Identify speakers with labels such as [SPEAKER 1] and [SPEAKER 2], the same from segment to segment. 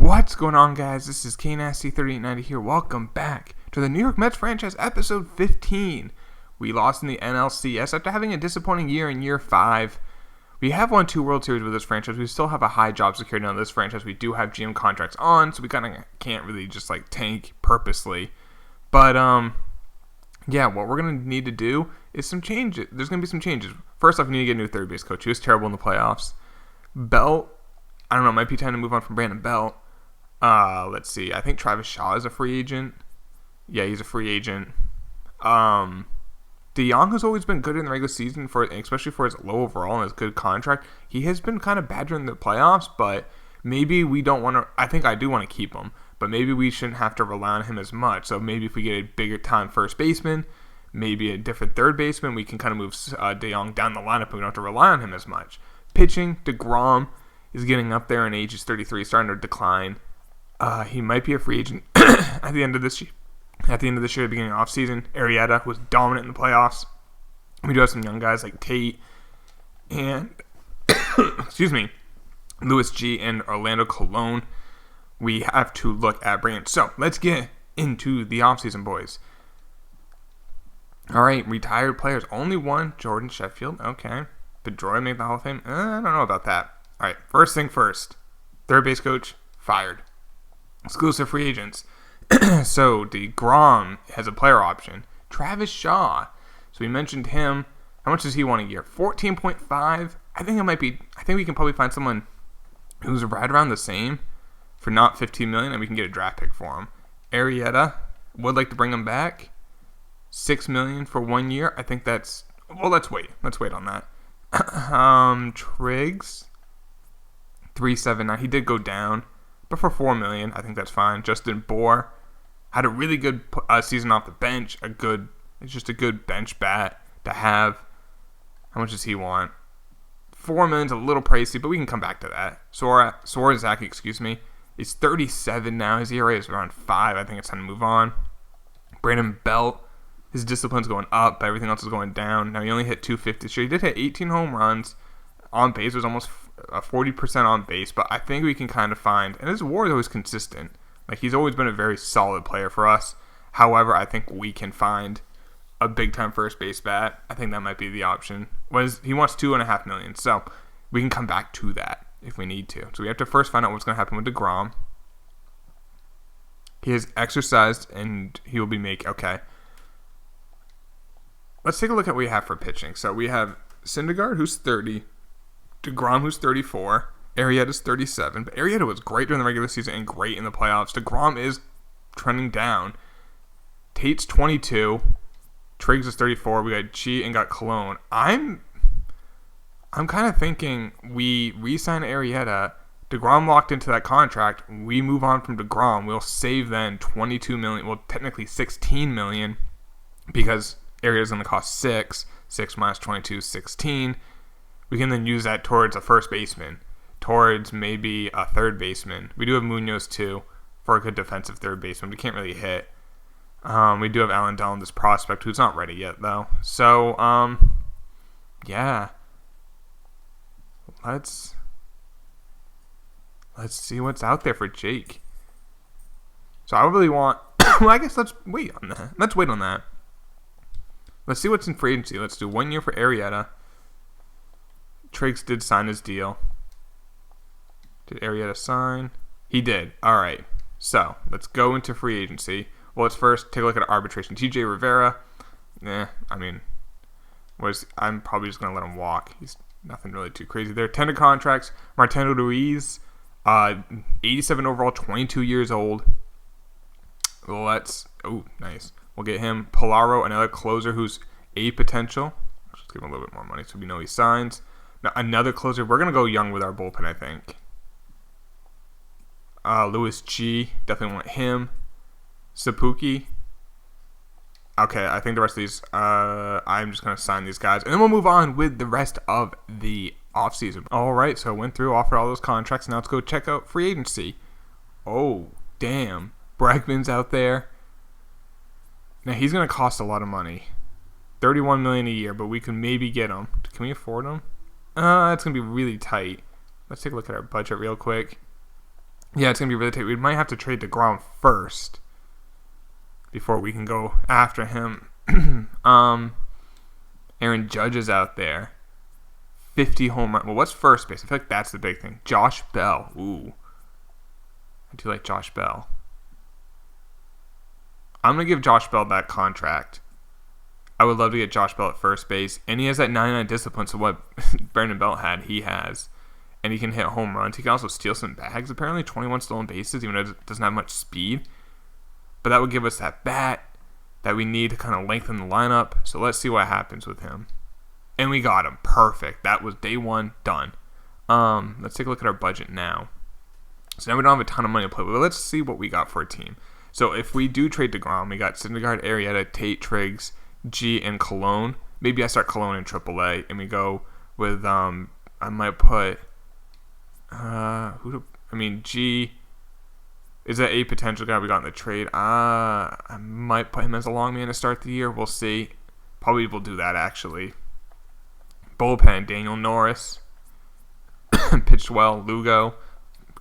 [SPEAKER 1] What's going on, guys? This is KNasty3890 here. Welcome back to the New York Mets franchise, episode 15. We lost in the NLCS after having a disappointing year in year 5. We have won 2 World Series with this franchise. We still have a high job security on this franchise. We do have GM contracts on, so we kind of can't really just tank purposely. But yeah, what we're going to need to do is some changes. There's going to be some changes. First off, we need to get a new third base coach. He was terrible in the playoffs. Belt, I don't know, it might be time to move on from Brandon Belt. Let's see. I think Travis Shaw is a free agent. Yeah, he's a free agent. DeYoung has always been good in the regular season, especially for his low overall and his good contract. He has been kind of bad during the playoffs, but maybe we don't want to. I think I do want to keep him, but maybe we shouldn't have to rely on him as much. So maybe if we get a bigger time first baseman, maybe a different third baseman, we can kind of move DeYoung down the lineup and we don't have to rely on him as much. Pitching, Degrom is getting up there in age. He's 33, starting to decline. He might be a free agent at the end of this year. At the end of this year, beginning of offseason, Arrieta was dominant in the playoffs. We do have some young guys like Tate and Louis G and Orlando Colon. We have to look at bringing. So let's get into the offseason, boys. All right, retired players. Only one, Jordan Sheffield. Okay. Pedroia made the Hall of Fame. I don't know about that. All right, first thing first. Third base coach, fired. Exclusive free agents. So, Degrom has a player option. Travis Shaw. So, we mentioned him. How much does he want a year? 14.5. I think we can probably find someone who's right around the same for not $15 million, and we can get a draft pick for him. Arrieta would like to bring him back. $6 million for 1 year. I think that's... Well, let's wait. Let's wait on that. Triggs. 379. He did go down. But for $4 million, I think that's fine. Justin Bohr had a really good season off the bench. It's just a good bench bat to have. How much does he want? $4 million's a little pricey, but we can come back to that. Swarzak, is 37 now. His ERA is around 5. I think it's time to move on. Brandon Belt, his discipline's going up, but everything else is going down. Now he only hit 250. Sure, he did hit 18 home runs. On base was almost 40% on base, but I think we can kind of find, and his WAR is always consistent. He's always been a very solid player for us. However, I think we can find a big-time first base bat. I think that might be the option. He wants $2.5 million, so we can come back to that if we need to. So we have to first find out what's going to happen with Degrom. He has exercised, and he will be okay. Let's take a look at what we have for pitching. So we have Syndergaard, who's 30. Degrom, who's 34. Arrieta's 37. But Arrieta was great during the regular season and great in the playoffs. Degrom is trending down. Tate's 22. Triggs is 34. We got Chi and got Colon. I'm kind of thinking we re-sign Arrieta. Degrom locked into that contract. We move on from Degrom. We'll save then $22 million. Well, technically $16 million because Arrieta's going to cost 6. 6 minus 22 is 16. We can then use that towards a first baseman, towards maybe a third baseman. We do have Munoz, too, for a good defensive third baseman. We can't really hit. We do have Alan Dellin, this prospect, who's not ready yet, though. So, yeah. Let's see what's out there for Jake. So I really want... well, I guess let's wait on that. Let's see what's in free agency. Let's do 1 year for Arrieta. Triggs did sign his deal. Did Arrieta sign? He did. All right. So let's go into free agency. Well, let's first take a look at arbitration. TJ Rivera. I'm probably just going to let him walk. He's nothing really too crazy there. Tender contracts. Martino Ruiz, 87 overall, 22 years old. Nice. We'll get him. Polaro, another closer who's a potential. Let's just give him a little bit more money so we know he signs. Now, another closer. We're going to go young with our bullpen, I think. Louis G. Definitely want him. Sapuki. Okay, I think the rest of these, I'm just going to sign these guys. And then we'll move on with the rest of the offseason. All right, so I went through, offered all those contracts. Now let's go check out free agency. Oh, damn. Bregman's out there. Now, he's going to cost a lot of money. $31 million a year, but we can maybe get him. Can we afford him? It's going to be really tight. Let's take a look at our budget real quick. Yeah, it's going to be really tight. We might have to trade Degrom first before we can go after him. Aaron Judge is out there. 50 home run. Well, what's first base? I feel like that's the big thing. Josh Bell. Ooh. I do like Josh Bell. I'm going to give Josh Bell that contract. I would love to get Josh Bell at first base. And he has that 99 discipline, so what Brandon Belt had, he has. And he can hit home runs. He can also steal some bags. Apparently 21 stolen bases, even though it doesn't have much speed. But that would give us that bat that we need to kind of lengthen the lineup. So let's see what happens with him. And we got him. Perfect. That was day one. Done. Let's take a look at our budget now. So now we don't have a ton of money to play with, but let's see what we got for a team. So if we do trade Degrom, we got Syndergaard, Arrieta, Tate, Triggs, G, and Cologne. Maybe I start Cologne in AAA, and we go with, I might put, G is that a potential guy we got in the trade. I might put him as a long man to start the year. We'll see. Probably will do that, actually. Bullpen, Daniel Norris. Pitched well. Lugo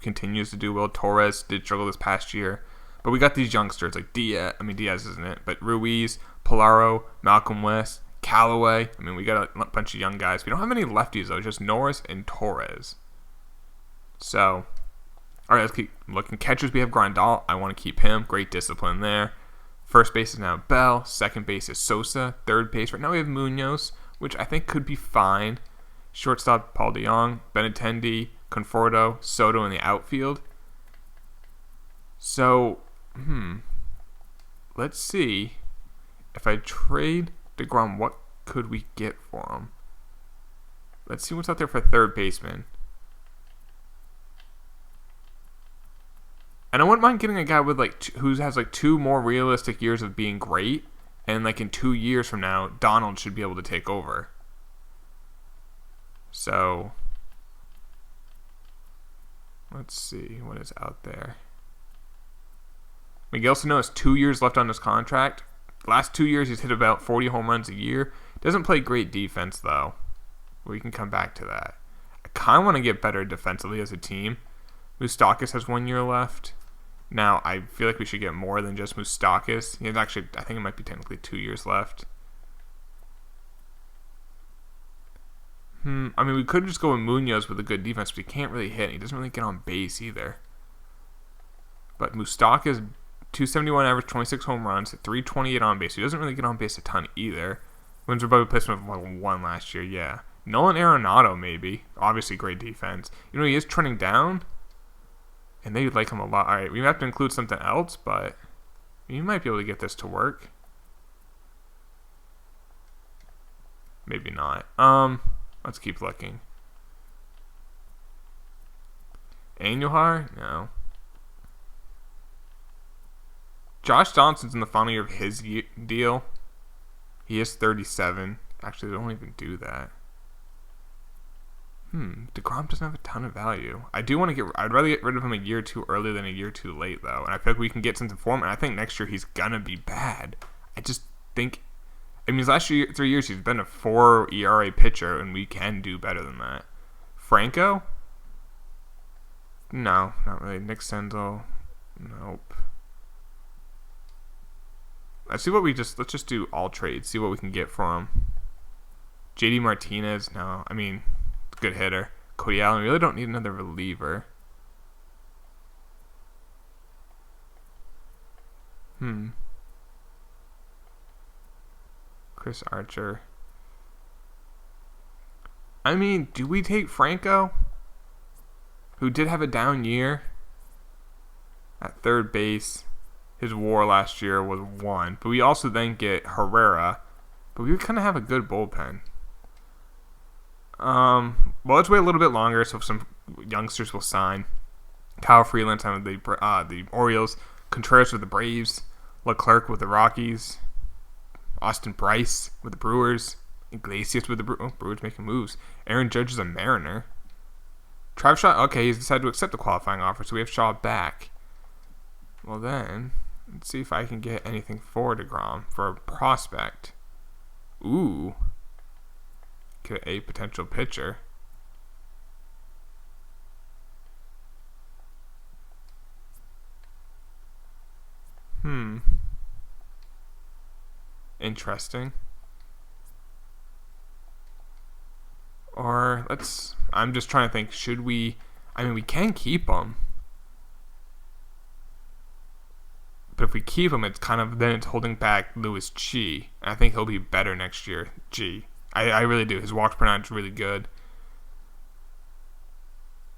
[SPEAKER 1] continues to do well. Torres did struggle this past year. But we got these youngsters like Diaz. Diaz isn't it. But Ruiz, Polaro, Malcolm West, Callaway. We got a bunch of young guys. We don't have any lefties, though. Just Norris and Torres. So, all right, let's keep looking. Catchers, we have Grandal. I want to keep him. Great discipline there. First base is now Bell. Second base is Sosa. Third base, right now we have Munoz, which I think could be fine. Shortstop, Paul DeJong. Benintendi, Conforto, Soto in the outfield. So, let's see. If I trade Degrom, what could we get for him? Let's see what's out there for third baseman. And I wouldn't mind getting a guy with who has 2 more realistic years of being great, and in 2 years from now, Donald should be able to take over. So, let's see what is out there. Miguel Sano has 2 years left on his contract. Last 2 years, he's hit about 40 home runs a year. Doesn't play great defense, though. We can come back to that. I kind of want to get better defensively as a team. Moustakas has 1 year left. Now, I feel like we should get more than just Moustakas. He has actually, I think it might be technically 2 years left. We could just go with Munoz with a good defense, but he can't really hit. He doesn't really get on base either. But Moustakas, 271 average, 26 home runs, 328 on base. He doesn't really get on base a ton either. Wins above replacement of 1 last year, yeah. Nolan Arenado, maybe. Obviously, great defense. He is trending down. And they like him a lot. All right, we have to include something else, but you might be able to get this to work. Maybe not. Let's keep looking. Andujar? No. Josh Johnson's in the final year of his deal. He is 37. Actually, they don't even do that. Degrom doesn't have a ton of value. I'd rather get rid of him a year too early than a year too late, though. And I feel like we can get something for him. And I think next year he's gonna be bad. I just think, his last 3 years he's been a 4 ERA pitcher, and we can do better than that. Franco? No, not really. Nick Senzel? Nope. Let's just do all trades. See what we can get for him. JD Martinez? No, good hitter. Cody Allen, we really don't need another reliever. Chris Archer. Do we take Franco? Who did have a down year at third base. His WAR last year was 1. But we also then get Herrera. But we would kind of have a good bullpen. Well, let's wait a little bit longer so some youngsters will sign. Kyle Freeland signed with the Orioles. Contreras with the Braves. Leclerc with the Rockies. Austin Bryce with the Brewers. Iglesias with the Brewers making moves. Aaron Judge is a Mariner. Travis Shaw, okay, he's decided to accept the qualifying offer, so we have Shaw back. Well then, let's see if I can get anything for Degrom for a prospect. Ooh. Get a potential pitcher. Interesting. Or I'm just trying to think, should we, we can keep him. But if we keep him, then it's holding back Lewis Chi. I think he'll be better next year, G. I really do. His walk per nine is really good.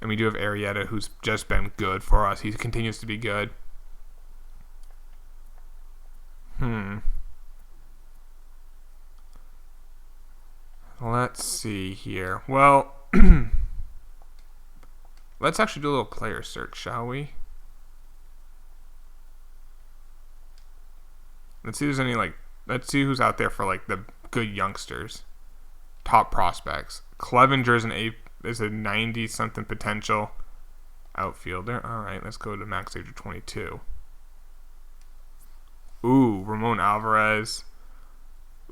[SPEAKER 1] And we do have Arrieta, who's just been good for us. He continues to be good. Let's see here. Well, let's actually do a little player search, shall we? Let's see if there's any, let's see who's out there for, the good youngsters. Top prospects. Clevenger's is a 90-something potential outfielder. All right, let's go to max age of 22. Ooh, Ramon Alvarez.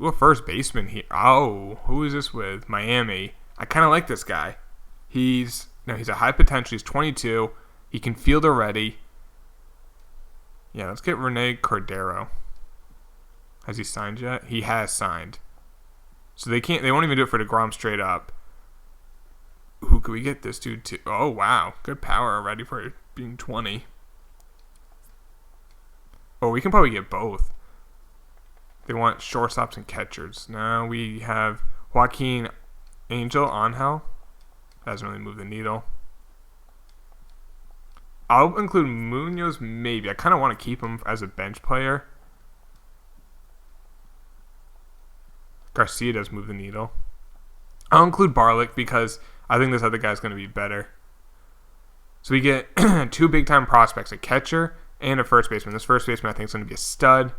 [SPEAKER 1] Ooh, a first baseman here. Oh, who is this with? Miami. I kind of like this guy. He's a high potential. He's 22. He can field already. Yeah, let's get Rene Cordero. Has he signed yet? He has signed. So they won't even do it for Degrom straight up. Who could we get this dude to? Oh, wow. Good power already for being 20. Oh, we can probably get both. They want shortstops and catchers. Now we have Joaquin Angel. Doesn't really move the needle. I'll include Munoz maybe. I kind of want to keep him as a bench player. Garcia does move the needle. I'll include Barlick because I think this other guy's going to be better. So we get 2 big-time prospects, a catcher and a first baseman. This first baseman I think is going to be a stud.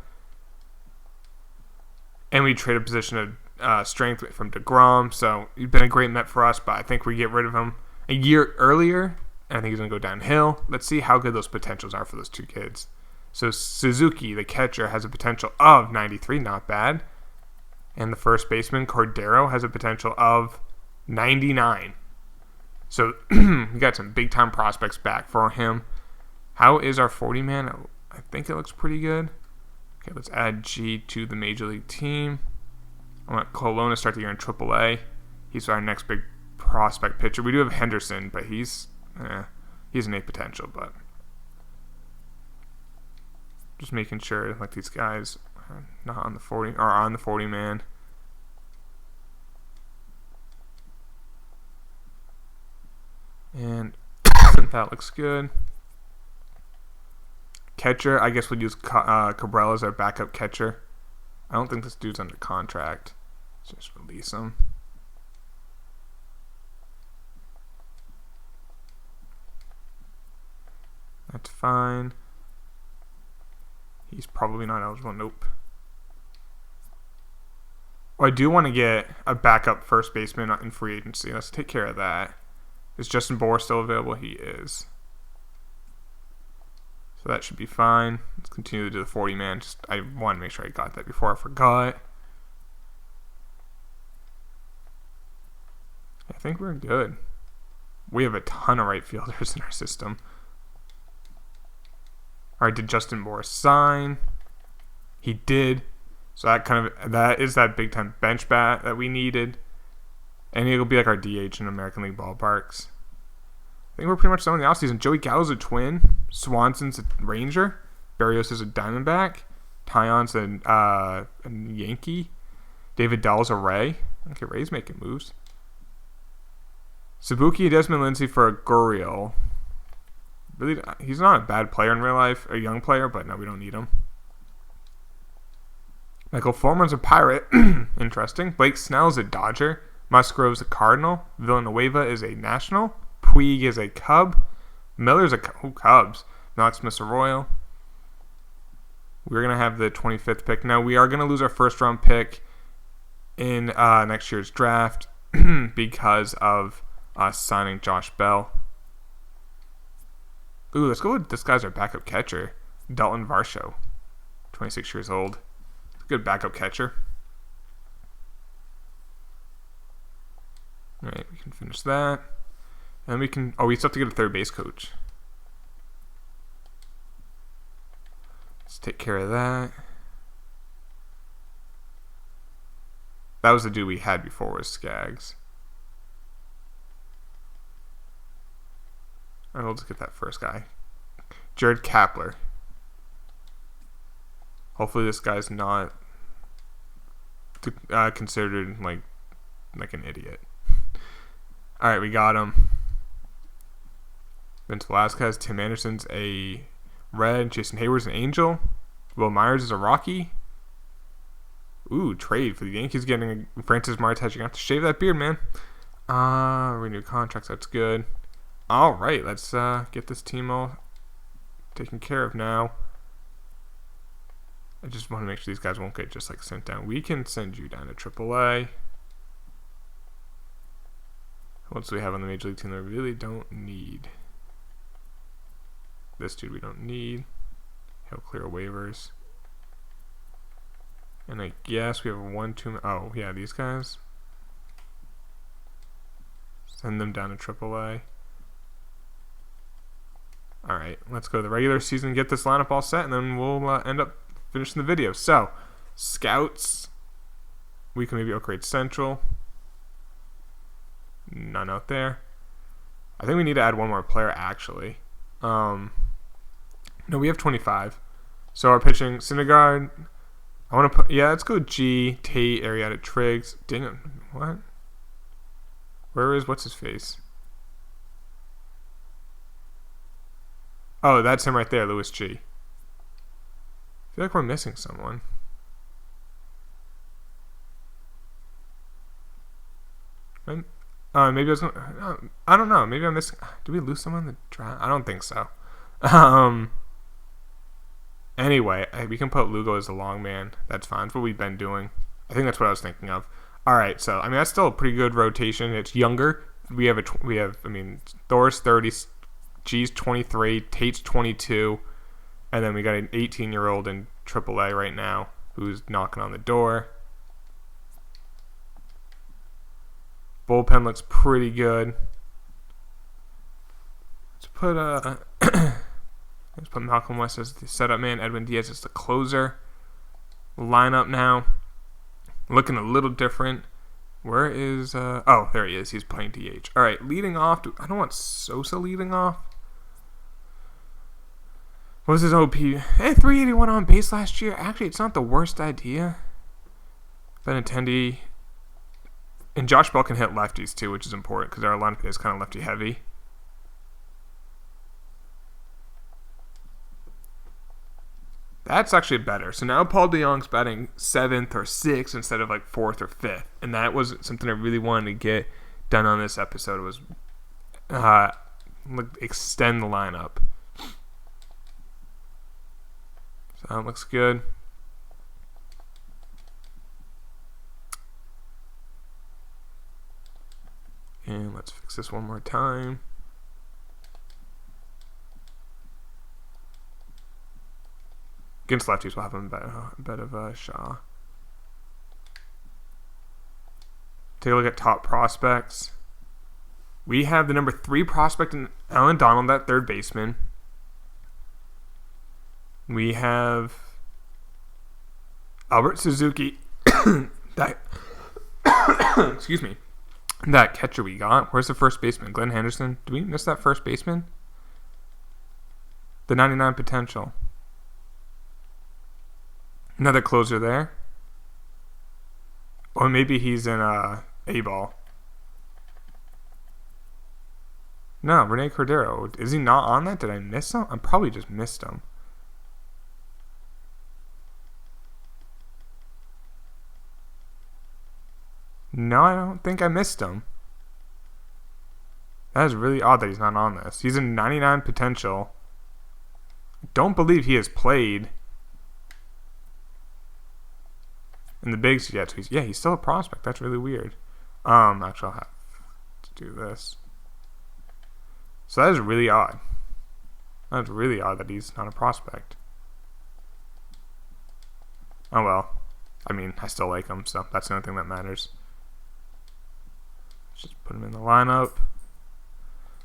[SPEAKER 1] And we trade a position of strength from Degrom. So he's been a great Met for us, but I think we get rid of him a year earlier. And I think he's going to go downhill. Let's see how good those potentials are for those 2 kids. So Suzuki, the catcher, has a potential of 93, not bad. And the first baseman, Cordero, has a potential of 99. So we got some big-time prospects back for him. How is our 40-man? I think it looks pretty good. Okay, let's add G to the Major League team. I want Colon to start the year in AAA. He's our next big prospect pitcher. We do have Henderson, but he's an A potential. But just making sure these guys are not on the 40 or on the 40-man. And that looks good. Catcher, I guess we'll use Cabral as our backup catcher. I don't think this dude's under contract. Let's just release him. That's fine. He's probably not eligible. Nope. Well, I do want to get a backup first baseman in free agency. Let's take care of that. Is Justin Bohr still available? He is. So that should be fine. Let's continue to do the 40-man. I want to make sure I got that before I forgot. I think we're good. We have a ton of right fielders in our system. All right, did Justin Bohr sign? He did. So that is that big time bench bat that we needed. And it'll be like our DH in American League ballparks. I think we're pretty much done in the offseason. Joey Gallo's a Twin. Swanson's a Ranger. Barrios is a Diamondback. Tyon's a Yankee. David Dahl's a Ray. Okay, Ray's making moves. Sabuki and Desmond Lindsay for a Gurriel. Really, he's not a bad player in real life. A young player, but no, we don't need him. Michael Fulmer's a Pirate. Interesting. Blake Snell's a Dodger. Musgrove's a Cardinal. Villanueva is a National. Puig is a Cub. Miller's a Cubs. Knox Smith's a Royal. We're going to have the 25th pick. Now, we are going to lose our first-round pick in next year's draft because of us signing Josh Bell. Ooh, let's go with this guy's our backup catcher. Dalton Varsho. 26 years old. Good backup catcher. Alright, we can finish that. And we still have to get a third base coach. Let's Let's take care of that. That was the dude we had before was Skaggs. Alright, we'll just get that first guy. Jared Kapler. Hopefully this guy's not considered like an idiot. Alright, we got him. Vince Velasquez, Tim Anderson's a red, Jason Hayward's an angel, Will Myers is a Rocky. Ooh, trade for the Yankees getting Francis Martez. You're going to have to shave that beard, man. Renew contracts, that's good. Alright, let's get this team all taken care of now. I just want to make sure these guys won't get just like sent down. We can send you down to AAA. What else do we have on the Major League team that we really don't need? This dude we don't need. He'll clear waivers. And I guess we have one, two. Oh, yeah, these guys. Send them down to AAA. Alright, let's go to the regular season, get this lineup all set, and then we'll end up finishing the video. So, scouts. We can maybe upgrade Central. None out there. I think we need to add one more player, actually. No, we have 25. So our pitching, Syndergaard. I want to put, yeah, let's go G, Tate, Arrieta, Triggs. Dang it, what? Where is, what's his face? Oh, that's him right there, Louis G. I feel like we're missing someone. Maybe I was gonna, I don't know. Maybe I'm missing. Did we lose someone in the draft? I don't think so. Anyway, we can put Lugo as the long man. That's fine. That's what we've been doing. I think that's what I was thinking of. All right, so I mean that's still a pretty good rotation. It's younger. We have I mean Thor's 30, G's 23, Tate's 22, and then we got an 18-year-old in AAA right now who's knocking on the door. Bullpen looks pretty good. Let's put Malcolm West as the setup man. Edwin Diaz as the closer. Lineup now. Looking a little different. Where is... oh, there he is. He's playing DH. All right, leading off. I don't want Sosa leading off. What was his OP? Hey, 381 on base last year. Actually, it's not the worst idea. Benintendi. And Josh Bell can hit lefties too, which is important because our lineup is kind of lefty heavy. That's actually better. So now Paul DeJong's batting 7th or 6th instead of like 4th or 5th. And that was something I really wanted to get done on this episode was extend the lineup. So that looks good. And let's fix this one more time. Against lefties, we'll have a bit of a Shaw. Take a look at top prospects. We have the number 3 prospect in Alan Donald, that third baseman. We have Albert Suzuki, that excuse me, that catcher we got. Where's the first baseman? Glenn Henderson. Did we miss that first baseman? The 99 potential. Another closer there. Or maybe he's in A-ball. No, Rene Cordero. Is he not on that? Did I miss him? I probably just missed him. No, I don't think I missed him. That is really odd that he's not on this. He's in 99 potential. Don't believe he has played in the bigs yet. So he's still a prospect. That's really weird. Actually, I'll have to do this. So that is really odd. That's really odd that he's not a prospect. Oh well. I mean, I still like him, so that's the only thing that matters. Let's just put him in the lineup.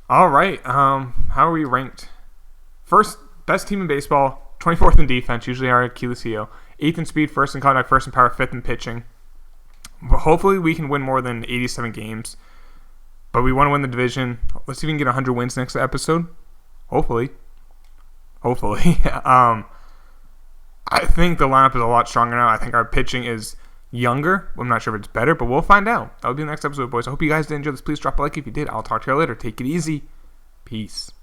[SPEAKER 1] All right. How are we ranked? First, best team in baseball, 24th in defense, usually our Achilles heel. 8th in speed, 1st in contact, 1st in power, 5th in pitching. But hopefully we can win more than 87 games. But we want to win the division. Let's see if we can get 100 wins next episode. Hopefully. I think the lineup is a lot stronger now. I think our pitching is younger. I'm not sure if it's better, but we'll find out. That'll be the next episode, boys. I hope you guys did enjoy this. Please drop a like if you did. I'll talk to you later. Take it easy. Peace.